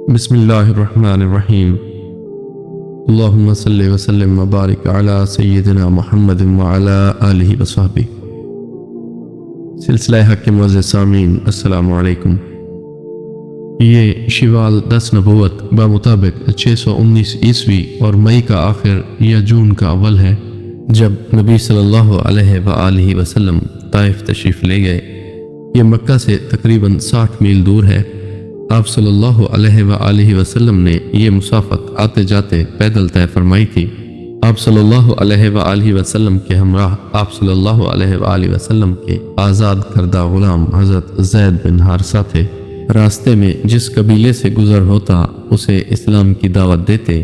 بسم اللہ الرحمن الرحیم۔ اللہم صلی وسلم وبارک علی سیدنا محمد وعلی آلہ وصحبہ۔ سلسلہ حق کے معزز سامعین، السلام علیکم۔ یہ شوال 10 نبوت بمطابق 619 عیسوی اور مئی کا آخر یا جون کا اول ہے جب نبی صلی اللہ علیہ وآلہ وسلم طائف تشریف لے گئے۔ یہ مکہ سے تقریباً 60 میل دور ہے۔ آپ صلی اللہ علیہ وآلہ وسلم نے یہ مسافت آتے جاتے پیدل طے فرمائی تھی۔ آپ صلی اللہ علیہ وآلہ وسلم کے ہمراہ آپ صلی اللہ علیہ وآلہ وسلم کے آزاد کردہ غلام حضرت زید بن حارثہ تھے۔ راستے میں جس قبیلے سے گزر ہوتا اسے اسلام کی دعوت دیتے،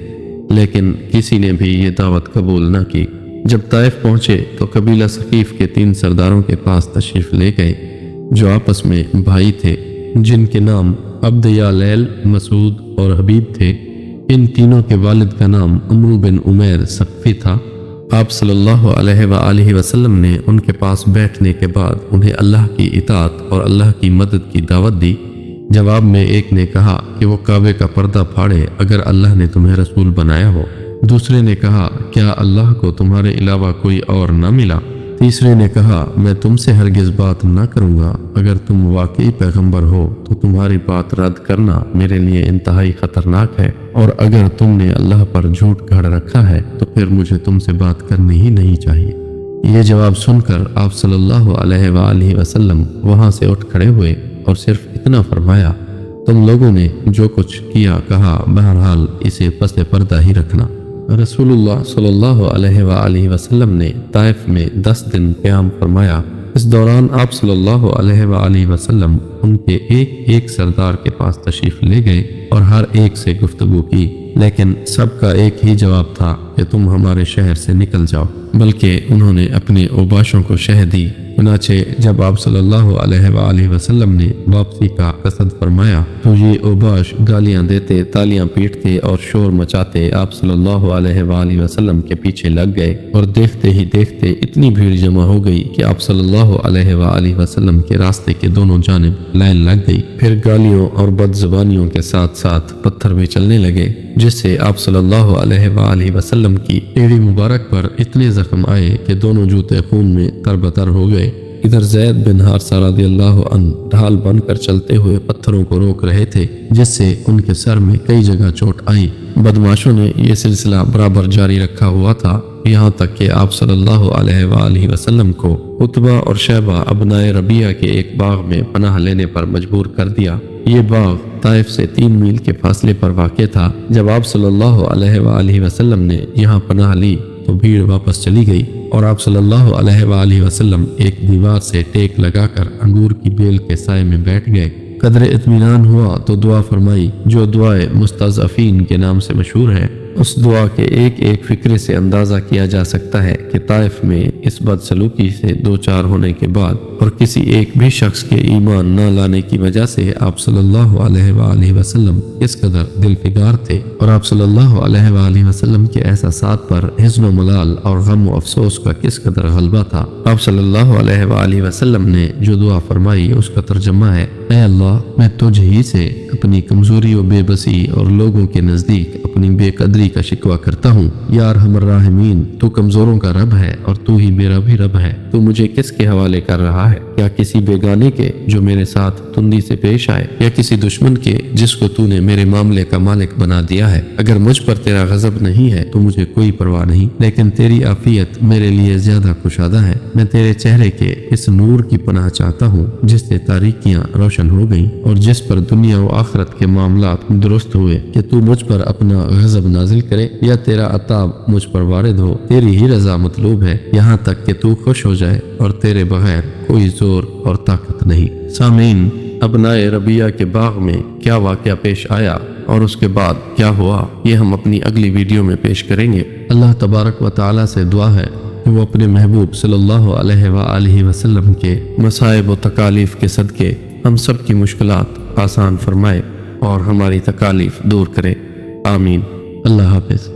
لیکن کسی نے بھی یہ دعوت قبول نہ کی۔ جب طائف پہنچے تو قبیلہ ثقیف کے 3 سرداروں کے پاس تشریف لے گئے جو آپس میں بھائی تھے، جن کے نام عبد یا لیل، مسعود اور حبیب تھے۔ ان تینوں کے والد کا نام عمرو بن عمیر ثقفی تھا۔ آپ صلی اللہ علیہ وآلہ وسلم نے ان کے پاس بیٹھنے کے بعد انہیں اللہ کی اطاعت اور اللہ کی مدد کی دعوت دی۔ جواب میں ایک نے کہا کہ وہ کعبے کا پردہ پھاڑے اگر اللہ نے تمہیں رسول بنایا ہو۔ دوسرے نے کہا کیا اللہ کو تمہارے علاوہ کوئی اور نہ ملا؟ تیسرے نے کہا میں تم سے ہرگز بات نہ کروں گا، اگر تم واقعی پیغمبر ہو تو تمہاری بات رد کرنا میرے لیے انتہائی خطرناک ہے، اور اگر تم نے اللہ پر جھوٹ گھڑ رکھا ہے تو پھر مجھے تم سے بات کرنی ہی نہیں چاہیے۔ یہ جواب سن کر آپ صلی اللہ علیہ وآلہ وسلم وہاں سے اٹھ کھڑے ہوئے اور صرف اتنا فرمایا تم لوگوں نے جو کچھ کیا کہا بہرحال اسے پس پردہ ہی رکھنا۔ رسول اللہ صلی اللہ علیہ وآلہ وسلم نے طائف میں 10 دن قیام فرمایا۔ اس دوران آپ صلی اللہ علیہ وآلہ وسلم ان کے ایک سردار کے پاس تشریف لے گئے اور ہر ایک سے گفتگو کی، لیکن سب کا ایک ہی جواب تھا کہ تم ہمارے شہر سے نکل جاؤ، بلکہ انہوں نے اپنے اوباشوں کو شہ دی۔ چنانچہ جب آپ صلی اللہ علیہ وآلہ وسلم نے واپسی کا قصد فرمایا تو یہ اوباش گالیاں دیتے، تالیاں پیٹتے اور شور مچاتے آپ صلی اللہ علیہ وآلہ وسلم کے پیچھے لگ گئے، اور دیکھتے ہی دیکھتے اتنی بھیڑ جمع ہو گئی کہ آپ صلی اللہ علیہ وآلہ وسلم کے راستے کے دونوں جانب لائن لگ گئی۔ پھر گالیوں اور بد زبانیوں کے ساتھ ساتھ پتھر بھی چلنے لگے، جس سے آپ صلی اللہ علیہ وآلہ وسلم کی ایڑی مبارک پر اتنے زخم آئے کہ دونوں جوتے خون میں تربتر ہو گئے۔ ادھر زید بن حارثہ رضی اللہ عنہ ڈھال بن کر چلتے ہوئے پتھروں کو روک رہے تھے، جس سے ان کے سر میں کئی جگہ چوٹ آئی۔ بدماشوں نے یہ سلسلہ برابر جاری رکھا ہوا تھا، یہاں تک کہ آپ صلی اللہ علیہ وآلہ وسلم کو عتبہ اور شیبہ ابنائے ربیعہ کے ایک باغ میں پناہ لینے پر مجبور کر دیا۔ یہ باغ طائف سے 3 میل کے فاصلے پر واقع تھا۔ جب آپ صلی اللہ علیہ وآلہ وسلم نے یہاں پناہ لی تو بھیڑ واپس چلی گئی، اور آپ صلی اللہ علیہ وآلہ وسلم ایک دیوار سے ٹیک لگا کر انگور کی بیل کے سائے میں بیٹھ گئے۔ قدر اطمینان ہوا تو دعا فرمائی جو دعائے مستضعفین کے نام سے مشہور ہے۔ اس دعا کے ایک فکرے سے اندازہ کیا جا سکتا ہے کہ طائف میں اس بدسلوکی سے 2-4 ہونے کے بعد اور کسی ایک بھی شخص کے ایمان نہ لانے کی وجہ سے آپ صلی اللہ علیہ وآلہ وسلم کس قدر دل فگار تھے، اور آپ صلی اللہ علیہ وآلہ وسلم کے احساسات پر حزن و ملال اور غم و افسوس کا کس قدر غلبہ تھا۔ آپ صلی اللہ علیہ وآلہ وسلم نے جو دعا فرمائی اس کا ترجمہ ہے: اے اللہ، میں تجھ ہی سے اپنی کمزوری و بے بسی اور لوگوں کے نزدیک اپنی بے قدری کا شکوہ کرتا ہوں۔ یا ارحم الراحمین، تو کمزوروں کا رب ہے اور تو ہی میرا بھی رب ہے۔ تو مجھے کس کے حوالے کر رہا ہے؟ کیا کسی بیگانے کے جو میرے ساتھ تندی سے پیش آئے، یا کسی دشمن کے جس کو تو نے میرے معاملے کا مالک بنا دیا ہے؟ اگر مجھ پر تیرا غضب نہیں ہے تو مجھے کوئی پرواہ نہیں، لیکن تیری عافیت میرے لیے زیادہ کشادہ ہے۔ میں تیرے چہرے کے اس نور کی پناہ چاہتا ہوں جس سے تاریکیاں روشن ہو گئیں اور جس پر دنیا و آخرت کے معاملات درست ہوئے، کہ تو مجھ پر اپنا غضب نازل کرے یا تیرا عطاب مجھ پر وارد ہو۔ تیری ہی رضا مطلوب ہے، یہاں تک کہ تو خوش ہو جائے، اور تیرے بغیر کوئی زور اور طاقت نہیں۔ سامعین، ابنائے ربیعہ کے باغ میں کیا واقعہ پیش آیا اور اس کے بعد کیا ہوا، یہ ہم اپنی اگلی ویڈیو میں پیش کریں گے۔ اللہ تبارک و تعالی سے دعا ہے کہ وہ اپنے محبوب صلی اللہ علیہ وآلہ وسلم کے مصائب و تکالیف کے صدقے ہم سب کی مشکلات آسان فرمائے اور ہماری تکالیف دور کرے۔ آمین۔ اللہ حافظ۔